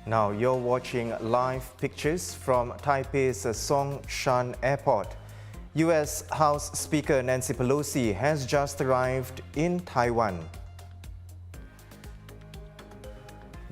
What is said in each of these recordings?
Now you're watching live pictures from Taipei's Songshan Airport. U.S. House Speaker Nancy Pelosi has just arrived in Taiwan.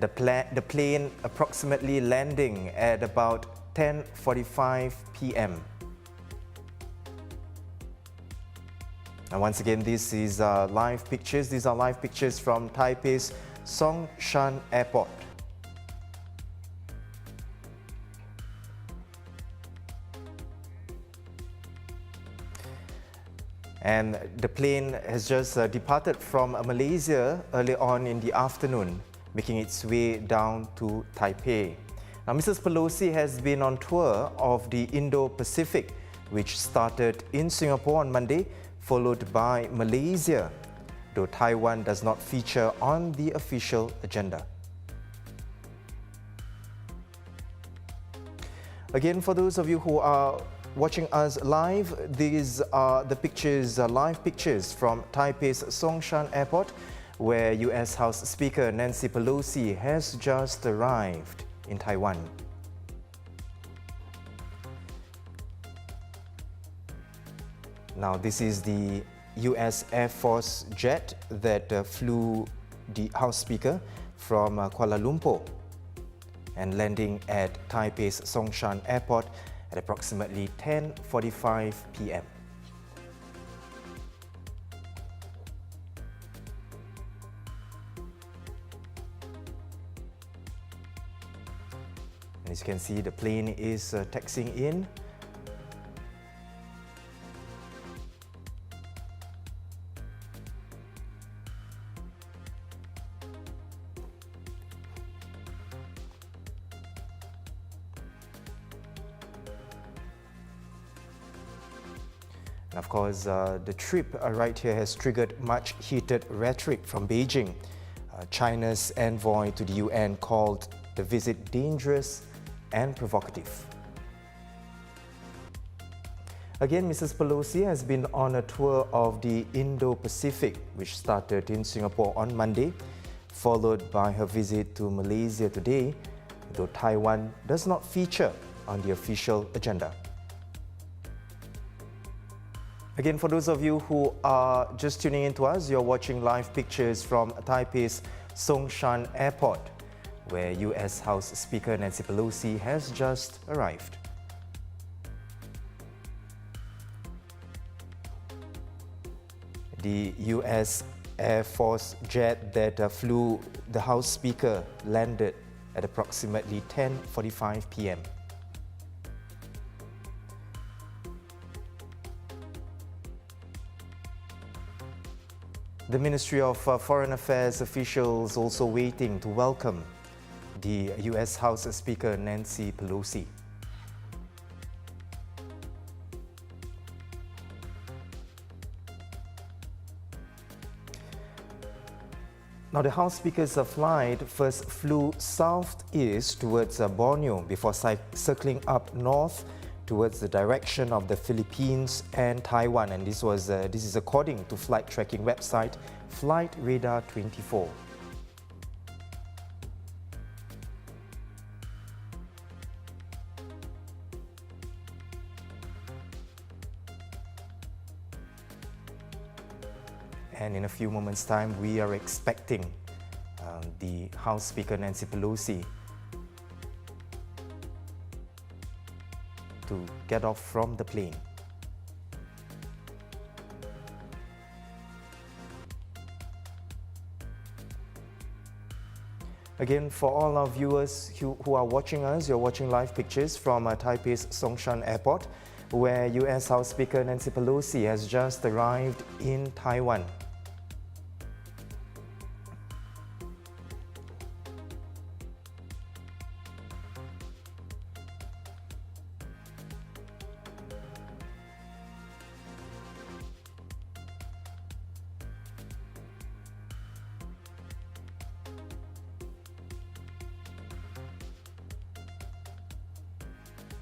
The plane approximately landing at about 10:45 p.m. And once again, this is live pictures. These are live pictures from Taipei's Songshan Airport. And the plane has just departed from Malaysia early on in the afternoon, making its way down to Taipei. Now, Mrs. Pelosi has been on tour of the Indo-Pacific, which started in Singapore on Monday, followed by Malaysia, though Taiwan does not feature on the official agenda. Again, for those of you who are watching us live, these are the pictures, live pictures from Taipei's Songshan Airport, where U.S. House Speaker Nancy Pelosi has just arrived in Taiwan. Now, this is the U.S. Air Force jet that flew the House Speaker from Kuala Lumpur and landing at Taipei's Songshan Airport at approximately 10:45 p.m. And as you can see, the plane is taxiing in. And of course, the trip right here has triggered much heated rhetoric from Beijing. China's envoy to the UN called the visit dangerous and provocative. Again, Mrs. Pelosi has been on a tour of the Indo-Pacific, which started in Singapore on Monday, followed by her visit to Malaysia today, though Taiwan does not feature on the official agenda. Again, for those of you who are just tuning in to us, you're watching live pictures from Taipei's Songshan Airport, where U.S. House Speaker Nancy Pelosi has just arrived. The U.S. Air Force jet that flew the House Speaker landed at approximately 10:45 p.m. The Ministry of Foreign Affairs officials also waiting to welcome the U.S. House Speaker Nancy Pelosi. Now, the House Speaker's flight first flew southeast towards Borneo before circling up north towards the direction of the Philippines and Taiwan, and this is according to flight tracking website Flight Radar 24. And in a few moments' time, we are expecting the House Speaker Nancy Pelosi to get off from the plane. Again, for all our viewers who are watching us, you're watching live pictures from Taipei's Songshan Airport, where U.S. House Speaker Nancy Pelosi has just arrived in Taiwan.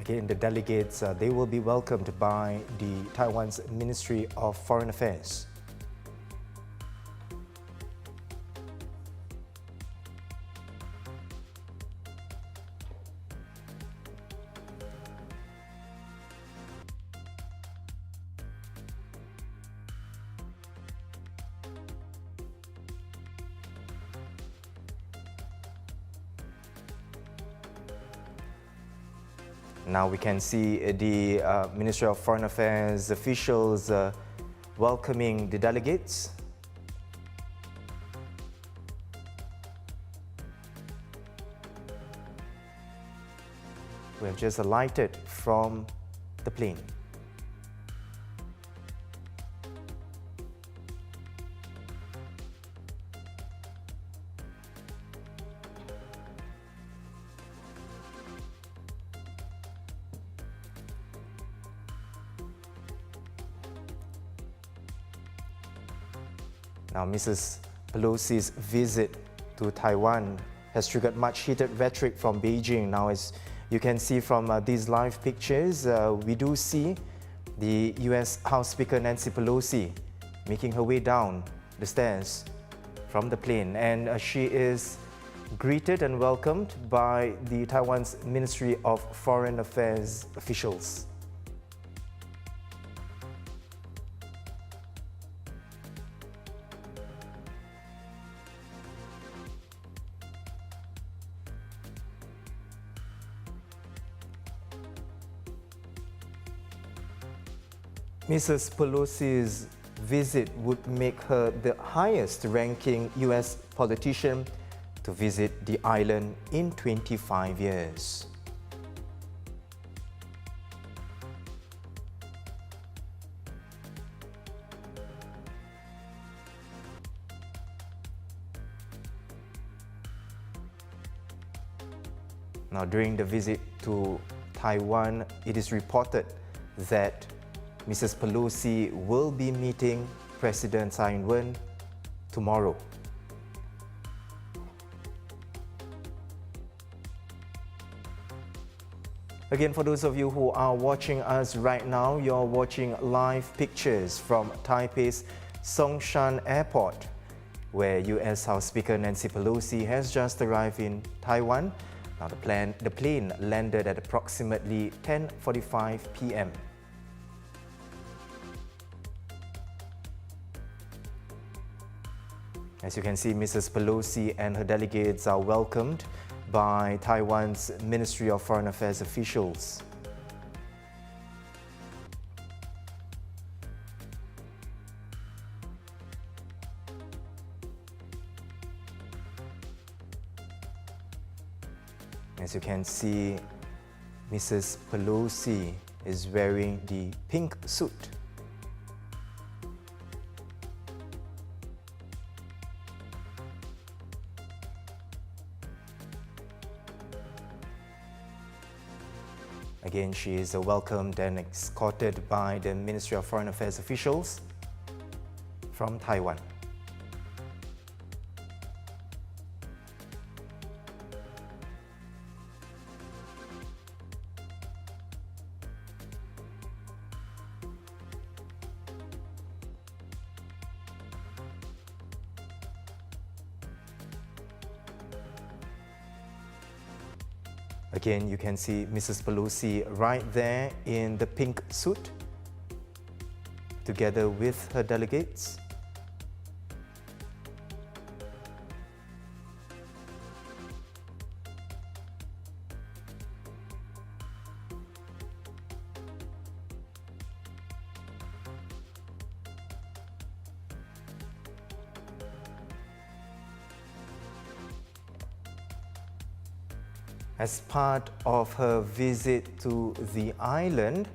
Again, the delegates, they will be welcomed by the Taiwan's Ministry of Foreign Affairs. Now we can see the Ministry of Foreign Affairs officials welcoming the delegates. We have just alighted from the plane. Now, Mrs. Pelosi's visit to Taiwan has triggered much heated rhetoric from Beijing. Now, as you can see from these live pictures, we do see the US House Speaker Nancy Pelosi making her way down the stairs from the plane, and she is greeted and welcomed by the Taiwan's Ministry of Foreign Affairs officials. Mrs. Pelosi's visit would make her the highest-ranking US politician to visit the island in 25 years. Now, during the visit to Taiwan, it is reported that Mrs. Pelosi will be meeting President Tsai Ing-wen tomorrow. Again, for those of you who are watching us right now, you're watching live pictures from Taipei's Songshan Airport, where US House Speaker Nancy Pelosi has just arrived in Taiwan. Now, the plane landed at approximately 10:45 p.m. As you can see, Mrs. Pelosi and her delegates are welcomed by Taiwan's Ministry of Foreign Affairs officials. As you can see, Mrs. Pelosi is wearing the pink suit. Again, she is welcomed and escorted by the Ministry of Foreign Affairs officials from Taiwan. Again, you can see Mrs. Pelosi right there in the pink suit, together with her delegates. As part of her visit to the island,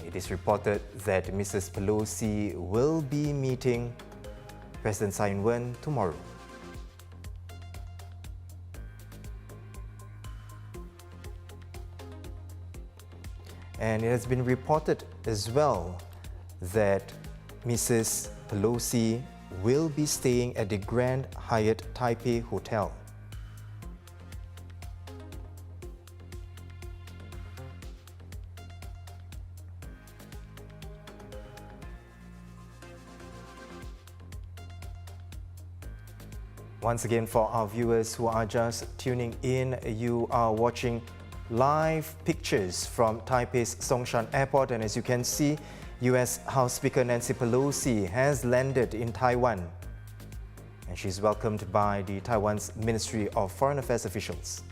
it is reported that Mrs. Pelosi will be meeting President Tsai Ing-wen tomorrow. And it has been reported as well that Mrs. Pelosi will be staying at the Grand Hyatt Taipei Hotel. Once again, for our viewers who are just tuning in, you are watching live pictures from Taipei's Songshan Airport, and as you can see, US House Speaker Nancy Pelosi has landed in Taiwan, and she's welcomed by the Taiwan's Ministry of Foreign Affairs officials.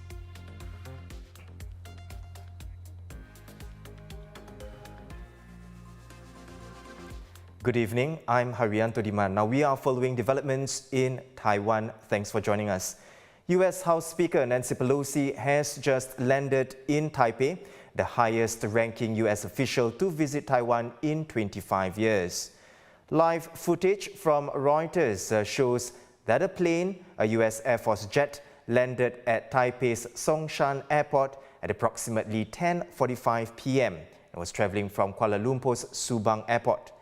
Good evening, I'm Haryanto Diman. Now we are following developments in Taiwan. Thanks for joining us. US House Speaker Nancy Pelosi has just landed in Taipei, the highest-ranking US official to visit Taiwan in 25 years. Live footage from Reuters shows that a plane, a US Air Force jet, landed at Taipei's Songshan Airport at approximately 10:45 p.m. and was traveling from Kuala Lumpur's Subang Airport.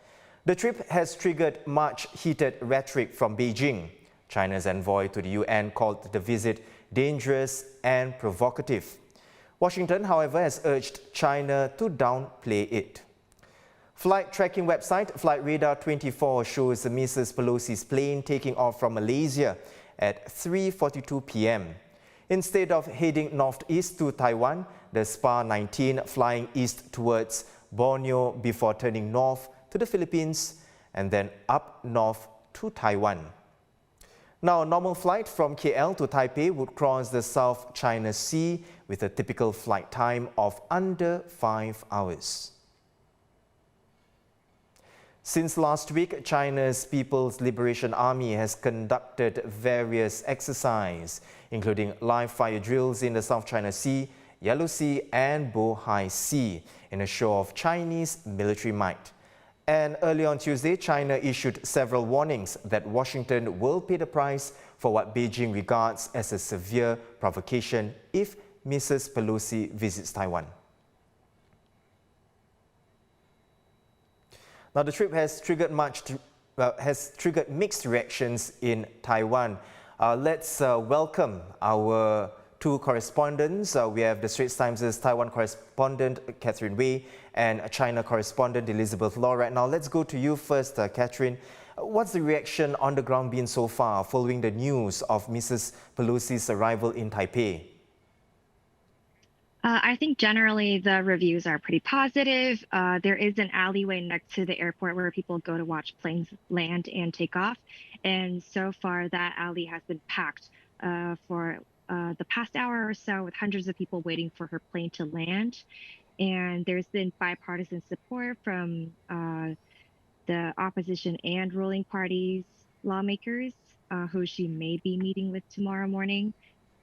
The trip has triggered much heated rhetoric from Beijing. China's envoy to the UN called the visit dangerous and provocative. Washington, however, has urged China to downplay it. Flight tracking website FlightRadar24 shows Mrs. Pelosi's plane taking off from Malaysia at 3:42 p.m. Instead of heading northeast to Taiwan, the SPA-19 flying east towards Borneo before turning north to the Philippines and then up north to Taiwan. Now, a normal flight from KL to Taipei would cross the South China Sea with a typical flight time of under 5 hours. Since last week, China's People's Liberation Army has conducted various exercises, including live fire drills in the South China Sea, Yellow Sea and Bohai Sea, in a show of Chinese military might. And early on Tuesday, China issued several warnings that Washington will pay the price for what Beijing regards as a severe provocation if Mrs. Pelosi visits Taiwan. Now, the trip has triggered mixed reactions in Taiwan. Let's welcome our two correspondents. We have the Straits Times' Taiwan correspondent, Catherine Wei, and China correspondent, Elizabeth Law. Right now, let's go to you first, Catherine. What's the reaction on the ground been so far following the news of Mrs. Pelosi's arrival in Taipei? I think generally the reviews are pretty positive. There is an alleyway next to the airport where people go to watch planes land and take off. And so far, that alley has been packed for the past hour or so, with hundreds of people waiting for her plane to land. And there's been bipartisan support from the opposition and ruling parties lawmakers who she may be meeting with tomorrow morning.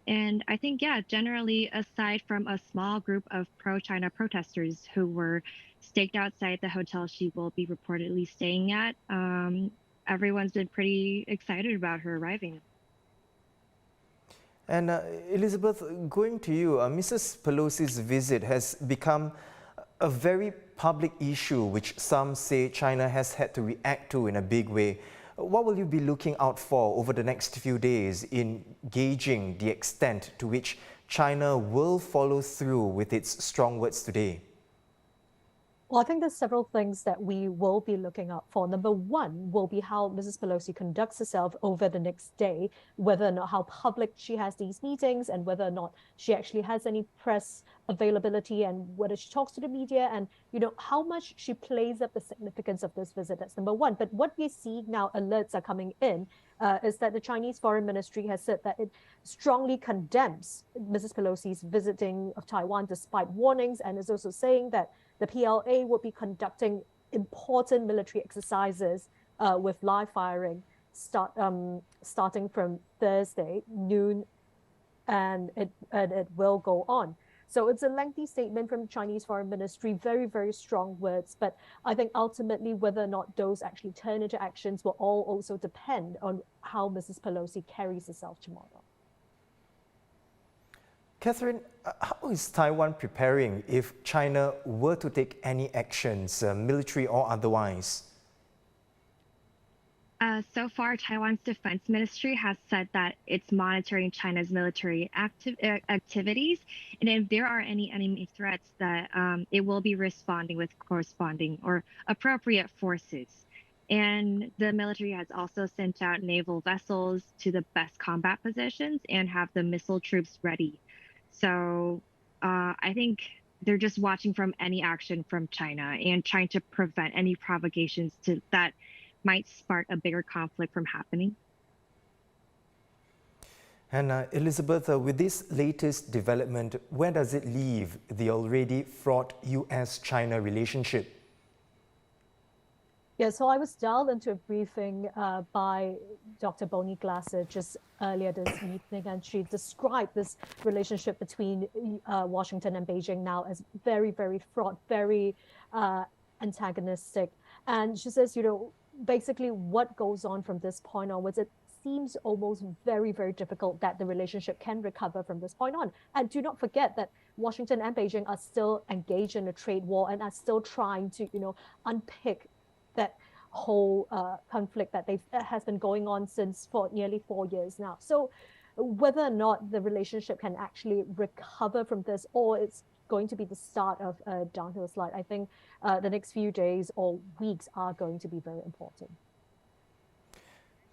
And I think, yeah, generally, aside from a small group of pro-China protesters who were staked outside the hotel she will be reportedly staying at, everyone's been pretty excited about her arriving. And Elizabeth, going to you, Mrs. Pelosi's visit has become a very public issue which some say China has had to react to in a big way. What will you be looking out for over the next few days in gauging the extent to which China will follow through with its strong words today? Well, I think there's several things that we will be looking out for. Number one will be how Mrs. Pelosi conducts herself over the next day, whether or not how public she has these meetings and whether or not she actually has any press availability and whether she talks to the media and, how much she plays up the significance of this visit. That's number one. But what we see now, alerts are coming in, is that the Chinese Foreign Ministry has said that it strongly condemns Mrs. Pelosi's visiting of Taiwan despite warnings, and is also saying that the PLA will be conducting important military exercises with live firing starting from Thursday noon, and it will go on. So it's a lengthy statement from the Chinese Foreign Ministry, very, very strong words. But I think ultimately whether or not those actually turn into actions will all also depend on how Mrs. Pelosi carries herself tomorrow. Catherine, how is Taiwan preparing if China were to take any actions, military or otherwise? So far, Taiwan's defense ministry has said that it's monitoring China's military activities. And if there are any enemy threats, that it will be responding with corresponding or appropriate forces. And the military has also sent out naval vessels to the best combat positions and have the missile troops ready. So I think they're just watching from any action from China and trying to prevent any provocations that might spark a bigger conflict from happening. And Elizabeth, with this latest development, where does it leave the already fraught US-China relationship? Yeah, so I was dialed into a briefing by Dr. Bonnie Glasser just earlier this evening, and she described this relationship between Washington and Beijing now as very, very fraught, very antagonistic. And she says, basically what goes on from this point onwards, it seems almost very, very difficult that the relationship can recover from this point on. And do not forget that Washington and Beijing are still engaged in a trade war and are still trying to, unpick that whole conflict that has been going on for nearly 4 years now. So whether or not the relationship can actually recover from this, or it's going to be the start of a downhill slide, I think the next few days or weeks are going to be very important.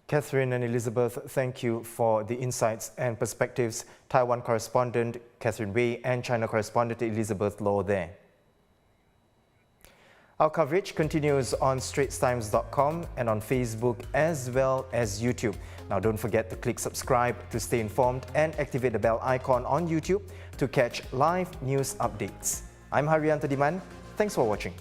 Catherine and Elizabeth, thank you for the insights and perspectives. Taiwan correspondent Catherine Wei and China correspondent Elizabeth Law there. Our coverage continues on straitstimes.com and on Facebook as well as YouTube. Now don't forget to click subscribe to stay informed and activate the bell icon on YouTube to catch live news updates. I'm Haryanto Diman. Thanks for watching.